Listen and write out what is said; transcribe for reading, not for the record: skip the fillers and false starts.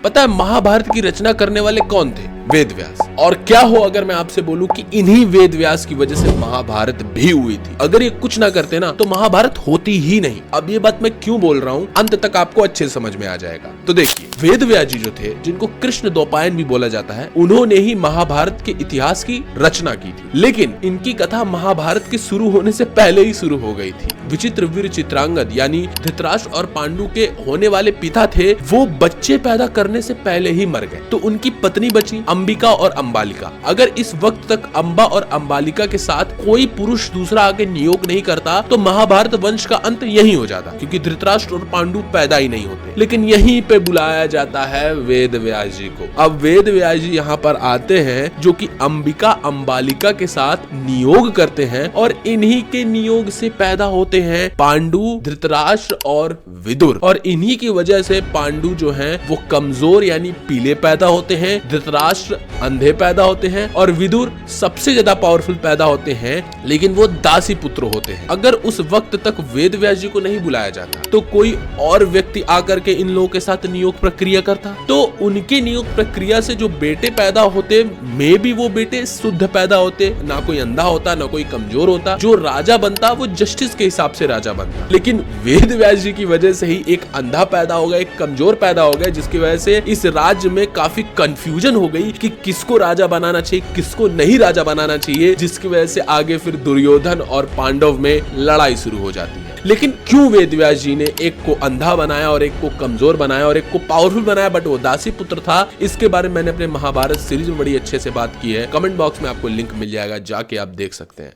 पता है महाभारत की रचना करने वाले कौन थे? वेद व्यास। और क्या हो अगर मैं आपसे बोलूं कि इन्हीं वेद व्यास की वजह से महाभारत भी हुई थी। अगर ये कुछ ना करते ना तो महाभारत होती ही नहीं। अब ये बात मैं क्यों बोल रहा हूं अंत तक आपको अच्छे से समझ में आ जाएगा। तो देखिए, वेद व्यास जी जो थे, जिनको कृष्ण द्वैपायन भी बोला जाता है, उन्होंने ही महाभारत के इतिहास की रचना की थी। लेकिन इनकी कथा महाभारत के शुरू होने से पहले ही शुरू हो गई थी। विचित्र वीर चित्रांगद यानी धृतराष्ट्र और पांडु के होने वाले पिता थे, वो बच्चे पैदा करने से पहले ही मर गए। तो उनकी पत्नी बची अंबिका और अंबालिका। अगर इस वक्त तक अंबा और अंबालिका के साथ कोई पुरुष दूसरा आके नियोग नहीं करता तो महाभारत वंश का अंत यहीं हो जाता, क्योंकि धृतराष्ट्र और पांडु पैदा ही नहीं होते। लेकिन यहीं पे बुलाया जाता है वेद व्यास जी को। अब वेद व्यास जी यहाँ पर आते हैं, जो कि अंबिका अंबालिका के साथ नियोग करते हैं और इन्हीं के नियोग से पैदा होते हैं पांडु, धृतराष्ट्र और विदुर। और इन्हीं की वजह से पांडु जो हैं वो कमजोर यानी पीले पैदा होते हैं, धृतराष्ट्र अंधे पैदा होते हैं और विदुर सबसे ज्यादा पावरफुल पैदा होते हैं, लेकिन वो दासी पुत्र होते हैं। अगर उस वक्त तक वेद व्यास जी को नहीं बुलाया जाता तो कोई और व्यक्ति आकर के इन लोगों के साथ नियोग प्रक्रिया करता, तो उनके नियोग प्रक्रिया से जो बेटे पैदा होते में भी वो बेटे शुद्ध पैदा होते, ना कोई अंधा होता ना कोई कमजोर होता। जो राजा बनता वो जस्टिस के हिसाब से राजा बनता। लेकिन वेद व्यास जी की वजह से ही एक अंधा पैदा हो गया, एक कमजोर पैदा हो गया, जिसकी वजह से इस राज्य में काफी कंफ्यूजन हो गई कि किसको राजा बनाना चाहिए किसको नहीं राजा बनाना चाहिए, जिसकी वजह से आगे फिर दुर्योधन और पांडव में लड़ाई शुरू हो जाती है। लेकिन क्यों वेद व्यास जी ने एक को अंधा बनाया और एक को कमजोर बनाया और एक को पावरफुल बनाया बट वो दासी पुत्र था, इसके बारे में मैंने अपने महाभारत सीरीज में बड़ी अच्छे से बात की है। कमेंट बॉक्स में आपको लिंक मिल जाएगा, जाके आप देख सकते हैं।